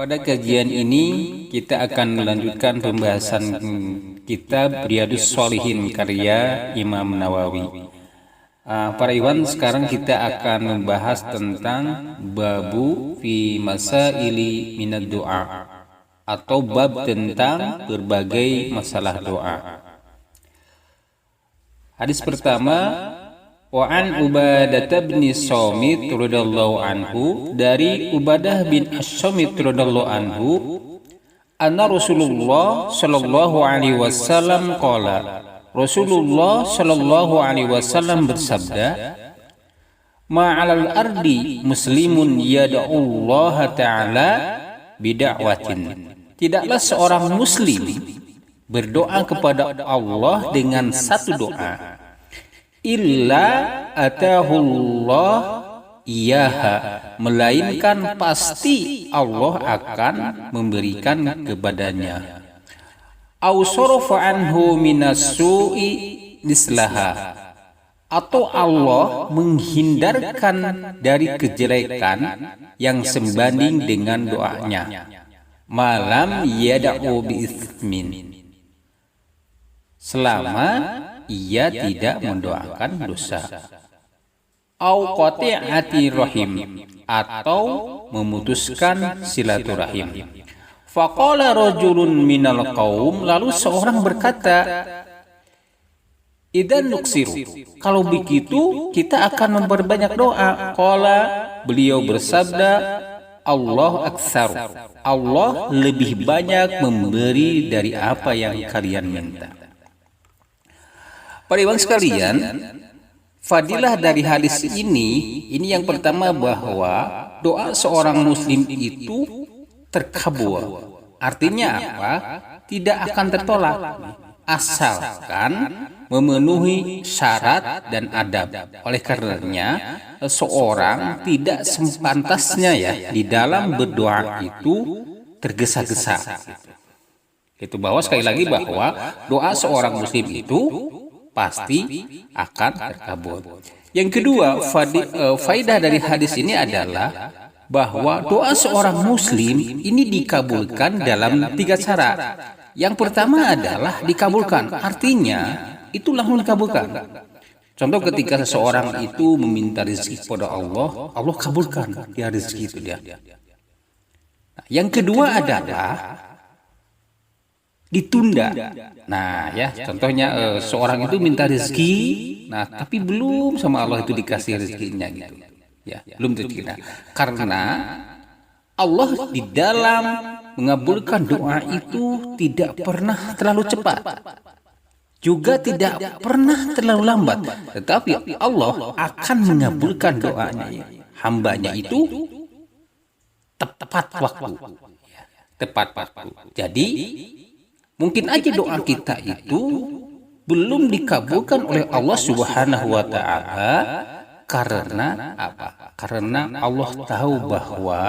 Pada kajian ini kita akan melanjutkan pembahasan kitab Riyadhus Shalihin karya Imam Nawawi. Para Iwan, sekarang kita akan membahas tentang babu fi masaili minad doa, atau bab tentang berbagai masalah doa. Hadis pertama, wa an Ubadah bin Samit radhiyallahu anhu, dari Ubadah bin As-Samit radhiyallahu anhu, anna Rasulullah sallallahu alaihi wasallam qala, Rasulullah sallallahu alaihi wasallam bersabda, ma'alal ardi muslimun yad'ullaha ta'ala bida'watin. Tidaklah seorang muslim berdoa kepada Allah dengan satu doa, illa atahullah iyaha, melainkan pasti Allah akan memberikan kepadanya. Au sarafa anhu minas su'i mislaha, atau Allah menghindarkan dari kejelekan yang sebanding dengan doanya, malam yada'u bi'ithmin, selama ia tidak mendoakan dosa. Au qati'ati rahim, atau memutuskan silaturahim. Faqala rajulun minal qaum, lalu seorang berkata, idan nuksiru, kalau begitu kita akan memperbanyak doa. Qala, beliau bersabda, Allah aktsar, Allah lebih banyak memberi dari apa yang kalian minta. Para iwan sekalian, fadilah dari hadis ini yang pertama, bahwa doa seorang muslim itu terkabul. Artinya apa? Tidak akan tertolak, asalkan memenuhi syarat dan adab. Oleh karenanya, seorang tidak sepantasnya di dalam berdoa itu tergesa-gesa. Itu bahwa sekali lagi bahwa doa seorang muslim itu pasti akan terkabul. Yang kedua, faidah dari hadis ini adalah bahwa doa seorang muslim ini dikabulkan dalam 3 cara. Yang pertama adalah dikabulkan, artinya itu langsung dikabulkan. Contoh, ketika seseorang itu meminta rezeki kepada Allah, Allah kabulkan dia rezeki itu dia. Nah, yang kedua adalah ditunda. Nah contohnya seorang itu minta rezeki, tapi belum sama Allah itu dikasih rezekinya gitu. Belum rezeki. Karena Allah di dalam mengabulkan doa itu tidak pernah terlalu cepat, juga tidak pernah terlalu lambat, tetapi Allah akan mengabulkan doanya hambanya itu tepat waktu. Jadi mungkin aja doa kita itu belum dikabulkan oleh Allah Subhanahu wa Ta'ala. Karena apa? Karena Allah tahu bahwa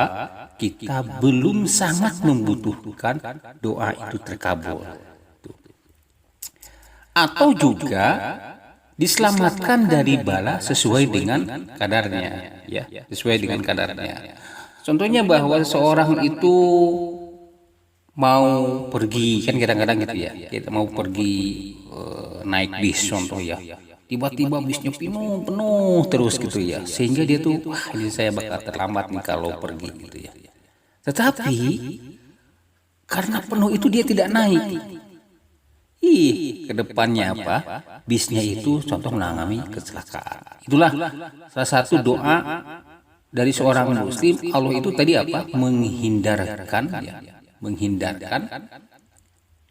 kita belum sangat membutuhkan doa itu terkabul. Atau juga diselamatkan dari bala sesuai dengan kadarnya, sesuai dengan kadarnya. Contohnya bahwa seorang itu mau pergi, kan kadang-kadang gitu kita mau pergi naik bis contoh tiba-tiba bisnya penuh terus gitu sehingga dia tuh, ini saya bakal terlambat nih kalau pergi gitu Tetapi karena penuh itu dia tidak naik. Kedepannya apa? Bisnya itu contoh mengalami kecelakaan. Itulah salah satu doa dari seorang muslim. Allah itu tadi apa? Menghindarkan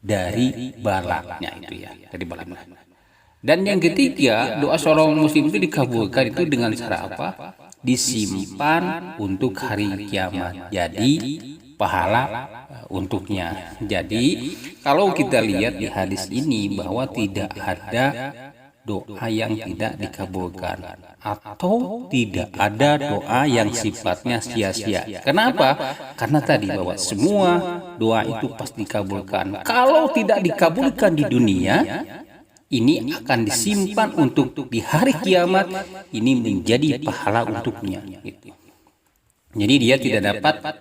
dari balanya itu dari balanya. Dan yang ketiga, doa seorang muslim itu dikabulkan itu dengan cara apa? Disimpan untuk hari kiamat. Jadi pahala untuknya. Jadi kalau kita lihat di hadis ini bahwa tidak ada doa yang tidak dikabulkan, atau tidak ada doa yang sifatnya sia-sia. Kenapa? Karena tadi bahwa semua doa itu pasti dikabulkan. Kalau tidak dikabulkan di dunia, ini akan disimpan untuk di hari kiamat, ini menjadi pahala untuknya. Jadi dia tidak dapat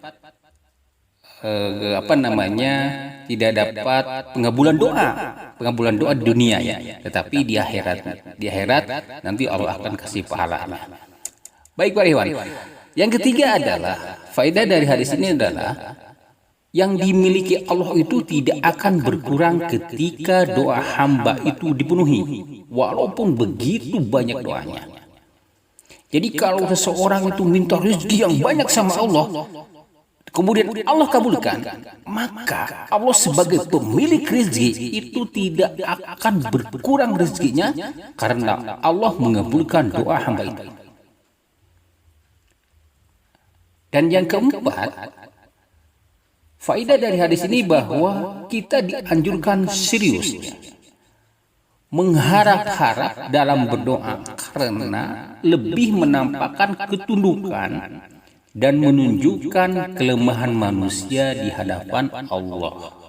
tidak dapat pengabulan doa di dunia ya, tetapi di akhirat nanti Allah akan kasih pahalanya. Baik Pak Iwan. Yang ketiga adalah faedah dari hadis ini adalah yang dimiliki Allah itu tidak akan berkurang ketika doa hamba itu dipenuhi, walaupun begitu banyak doanya. Jadi kalau seseorang itu minta rezeki yang banyak sama Allah, kemudian Allah kabulkan, maka Allah sebagai pemilik rezeki itu tidak akan berkurang rezekinya karena Allah mengabulkan doa hamba itu. Dan yang keempat, faedah dari hadis ini bahwa kita dianjurkan serius mengharap-harap dalam berdoa karena lebih menampakkan ketundukan dan menunjukkan kelemahan manusia di hadapan Allah.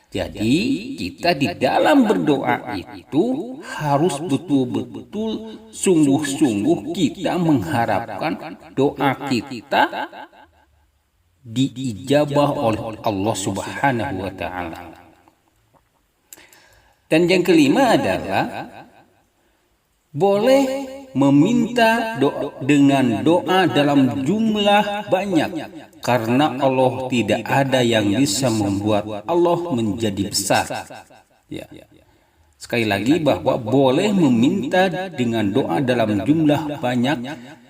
Jadi kita di dalam berdoa itu harus betul-betul sungguh-sungguh kita mengharapkan doa kita diijabah oleh Allah Subhanahu wa taala. Dan yang kelima adalah boleh meminta dengan doa dalam jumlah banyak karena Allah tidak ada yang bisa membuat Allah menjadi besar. Ya. Sekali lagi bahwa boleh meminta dengan doa dalam jumlah banyak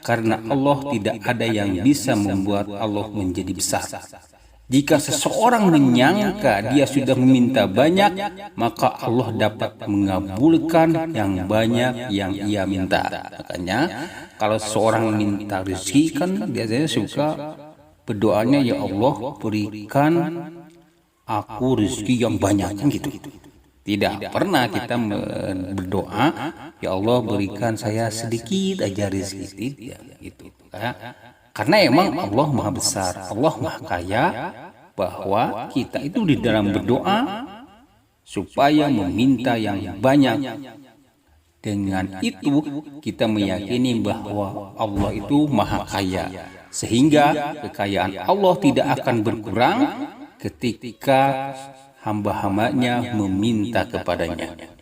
karena Allah tidak ada yang bisa membuat Allah menjadi besar. Jika seseorang menyangka dia sudah meminta banyak, maka Allah dapat mengabulkan yang banyak yang ia minta. Makanya kalau seseorang minta rezeki kan biasanya suka berdoanya, ya Allah berikan aku rezeki yang banyak kan gitu. Tidak pernah kita berdoa, ya Allah berikan saya sedikit aja rezeki. Tidak gitu. Karena emang Allah Maha Besar, Allah Maha Kaya, bahwa kita itu di dalam berdoa supaya meminta yang banyak. Dengan itu kita meyakini bahwa Allah itu Maha Kaya, sehingga kekayaan Allah tidak akan berkurang ketika hamba-hambanya meminta kepadanya.